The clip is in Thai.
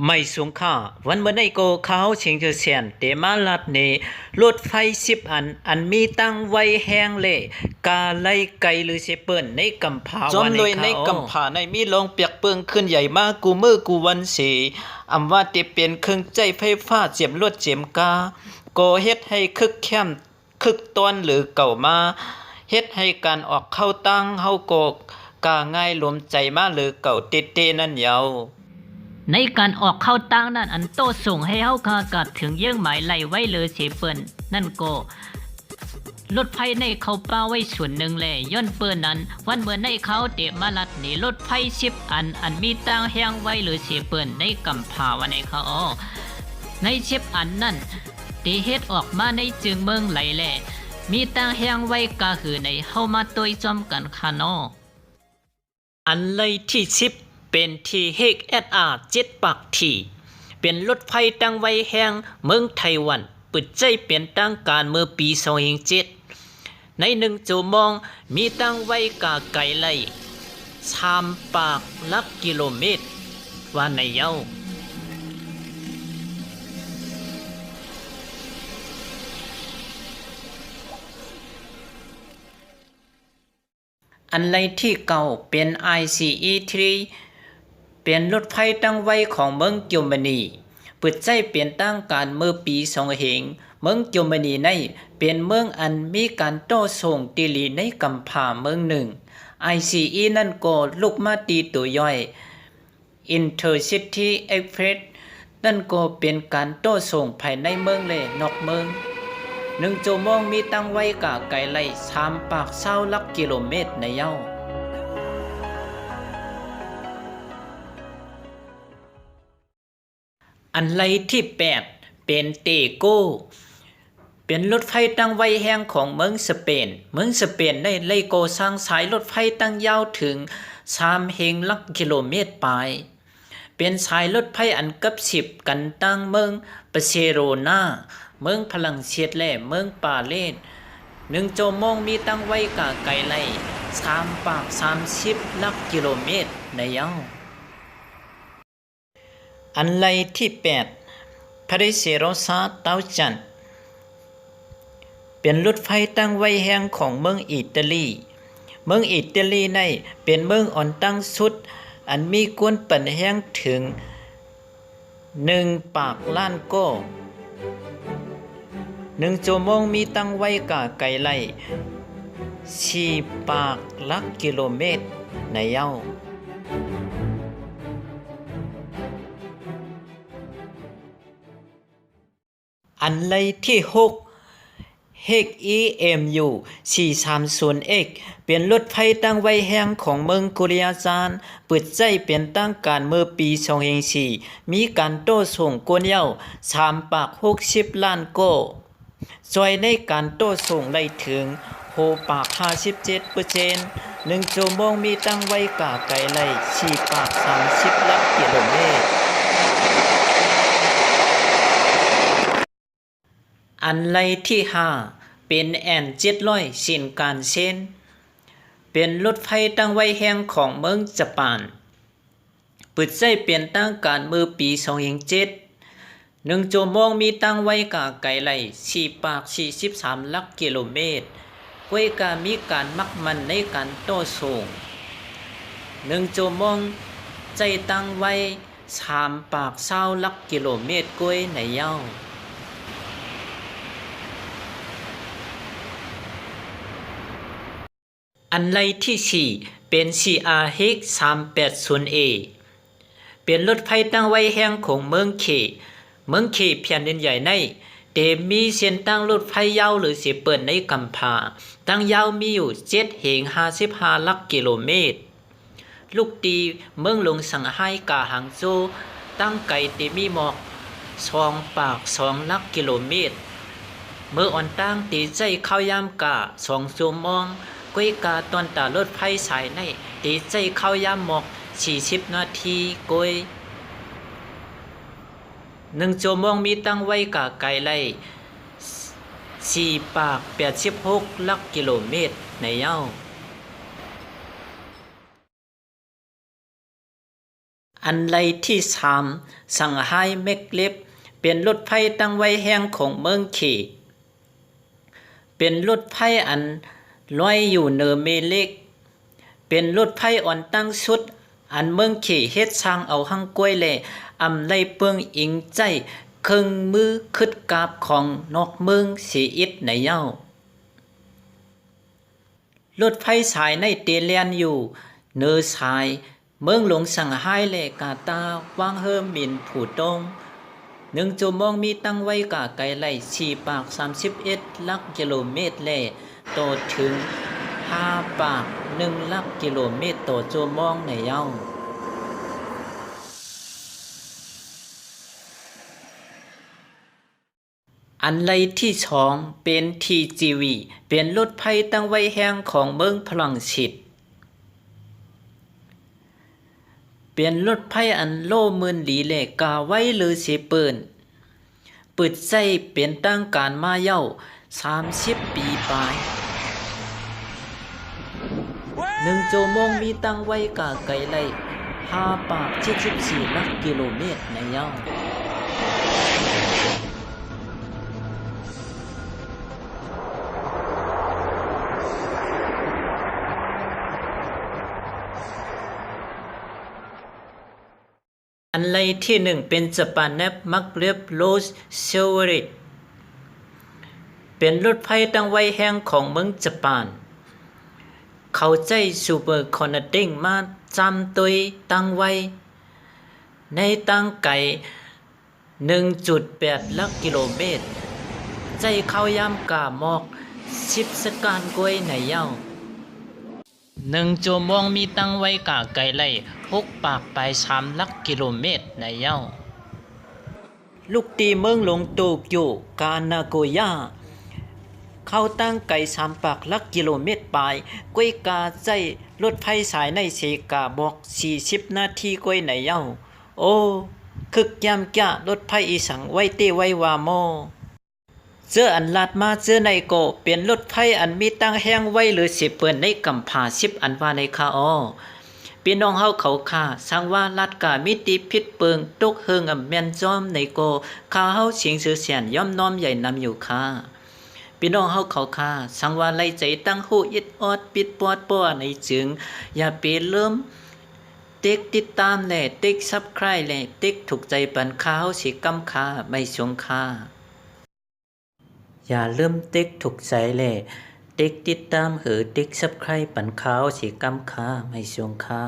ไม่สูงค่าวันเมื่อในโกเขาเชิงเจอเสียนเตมาลัดเนรถไฟ10 อันมีตั้งไว้แห้งเล่กาไลไกลหรือเสเปิ้นในกำพาจอมเลยในกำผาในมีลองเปียกเปื้องขึ้นใหญ่มากกูมือกูวันสีอำว่าติเป็นเครื่องใจไฟฟ้าเจียมลวดเจียมกาก็เฮ็ดให้คึกแคมคึกตอนหรือเก่ามาเฮ็ดให้การออกเข้าตั้งเฮาโกกาง่ายลมใจมาหรือเก่าเตๆนั่นยาวในการออกเข้าตั้งนั้นอันโตส่งให้เฮาคากัดถึงเยื่อหมายไหลไว้เลยเสเปิ้นนั่นก็รถไฟในเขาป้าไว้ส่วนหนึ่งแลย้อนเปิ้นนั้นวันเมื่อในเขาเตะมาลัดนี่รถไฟ10 อันมีตั้งแห้งไว้เลยเสเปิ้นในกำพาวันในเขาใน10 อันนั้นตีเฮ็ดออกมาในจึงเมืองไหลแลมีตั้งแห้งไว้ก็คือในเฮามาตวยจอมกันคาอันเลยที่10เป็นที่เฮก7 ปากที่เป็นรถไฟตั้งไว้แห้งเมืองไต้หวันปิดใจเปลี่ยนตั้งการเมื่อปี2007ใน1 ชั่วโมงมีตั้งไว้กาไกลไล3 ปากลักกิโลเมตรว่าในเย้าอันไรที่เก่าเป็น ICE3 เป็นรถไฟตั้งไว้ของเมืองเยอรมนีเปิดใจเปลี่ยนตั้งการเมื่อปี2000เมืองเยอรมนีในเป็นเมืองอันมีการต่อส่งติลีในกำพาเมืองหนึ่ง ICE นั่นก็ลุกมาตีตัวย่อย Intercity Express นั่นก็เป็นการต่อส่งภายในเมืองและนอกเมือง1 ชั่วโมงมีตั้งไว้กะไกลไล่3 ปาก20 ลักกิโลเมตรในเย้าอันไรที่8เป็นเตโกเป็นรถไฟตั้งไว้แห่งของเมืองสเปนได้ไลโกสร้างสายรถไฟตั้งยาวถึง3 ลักกิโลเมตรไปเป็นสายรถไฟอันกับ10กันตั้งเมืองบาร์เซโลนาเมืองฝรั่งเศสและเมืองปารีส1 ชั่วโมงมีตั้งไว้กะไกลไล่3 ปาก30 ลักกิโลเมตรในเย้าอันไรที่8พาริเซโรซาเตาจันเป็นรถไฟตั้งไว้แห่งของเมืองอิตาลีในเป็นเมืองอ่อนตั้งสุดอันมีกวนปั่นแห่งถึง1 ปากล้านก็1 ชั่วโมงมีตั้งไว้กะไกลไล่4 ปากลักกิโลเมตรในเย้าอันไรที่6 HEMU 430X เป็นรถไฟตั้งไว้แห่งของเมืองกุริอาจารย์เปิดใจเป็นตั้งการเมื่อปี2004มีการโต้ส่งกวนเย้า3 ปาก60 ล้านโก้จอยในการโต้ส่งได้ถึง6 ปาก57% 1 ชั่วโมงมีตั้งไว้กะไกลไล่4 ปาก30 ลักกิโลเมตรอันไรที่5เป็นแอน700ชินกันเซ็นเป็นรถไฟตั้งไว้แห่งของเมืองญี่ปุ่นเปิดใจเปลี่ยนตั้งการเมื่อปี2007 1 ชั่วโมงมีตั้งไว้กะไกลไล่4 ปาก43 ลักกิโลเมตรก้วยกามีการมักมันในการต่อส่ง1 ชั่วโมงใจตั้งไว้3 ปาก20 ลักกิโลเมตรก้วยในเย้าอันไรที่4เป็น CRH 380A เป็นรถไฟตั้งไว้แห่งของเมืองเคแผ่นดินใหญ่ในเตมีเส้นตั้งรถไฟยาวหรือเสียเปิดในกำพาตั้งยาวมีอยู่755 ลักกิโลเมตรลูกตีเมืองหลวงสังไห้กาหางโจตั้งไกลเตมีหมอก2 ปาก2 ลักกิโลเมตรเมื่ออ่อนตั้งตีใจเข้ายามกะ2 ชั่วโมงก้วยกาตอนตารถไฟสายในตีใจเข้ายามหมอก40 นาทีก้วย1 ชั่วโมงมีตั้งไว้กะไกลไล่4 ปาก86 ลักกิโลเมตรในเย้า อันไรที่สามสังไห้เมกเล็บเป็นรถไฟตั้งไว้แห่งของเมืองเขเป็นรถไฟอันลอยอยู่เหนือเมเล็กเป็นรถไฟอ่อนตั้งสุดอันเมืองเขเฮ็ดสร้างเอาหังกล้วยแลอำไลเปิงอิงใจเครื่องมือคึดกาบของนอกเมืองสีอิดในเย้ารถไฟสายในเตเลียนอยู่เนือสายเมืองหลวงสังไห้และกาตาวางเฮิมมินผู่ตง1 ชั่วโมงมีตั้งไว้กะไกลไล่4 ปาก 31 ลักกิโลเมตรและต่อถึง5 ปาก 1 ลักกิโลเมตรต่อชั่วโมงในเย้าอันไรที่สองเป็น TGV เป็นรถไฟตั้งไว้แห่งของเมืองฝรั่งเศสเป็นรถไฟอันโลมื่นหลีแหลกกาไว้หรือสิเปิดใจเป็นตั้งการมาเย้า30 ปีปลาย1 ชั่วโมงมีตั้งไว้กาไกลไล่5 ปาก 74 ลักกิโลเมตรในเย้าอันไรที่1เป็นจปาเนบมักเรียบโลสเซเวริตเป็นรถไฟตั้งไว้แห่งของเมืองญี่ปุ่นเขาใจซูเปอร์คอนเนติ้งมาจำตัวตั้งไว้ในตั้งไกล 1.8 ลักกิโลเมตรใจเข้ายามกาหมอก10 สกานกวยในเย้า1 ชั่วโมงมีตั้งไว้กาไกลไล่6 ปากไป3 ลักกิโลเมตรในเย้าลูกตีเมืองหลวงโตเกียวกานาโกย่าเข้าตั้งไกล3 ปาก ลักกิโลเมตรปลายก้วยกาใจรถไฟสายในเสกาบอก40 นาทีก้วยในเย้าโอ้คึกยามกะรถไฟอีสังไว้เตไว้วาโมเจออันลาดมาเจอในโกเป็นรถไฟอันมีตั้งแห้งไว้หรือสิเปิ้นในกำผา10อันว่าในคาอ้อพี่น้องเฮาเขาค่าสังว่าลัดกามิติพิษเปิงตกเฮิงอำแม่นจอมในโกข้าเฮาสิงสือเสียนย่อมน้อมใหญ่นำอยู่ค่าพี่น้องเฮาเขาค่าสังว่าไล่ใจตั้งหูอิดออดปิดปอดป้อในจึงอย่าไปเริ่มติ๊กติดตามแหละติ๊ก Subscribe แหละติ๊กถูกใจปันข้าวสิกำค่าไม่สงค่าอย่าลืมติ๊กถูกใจแหละติ๊กติดตามหรือติ๊ก Subscribe ปันข้าวสิกำค่าไม่สงค่า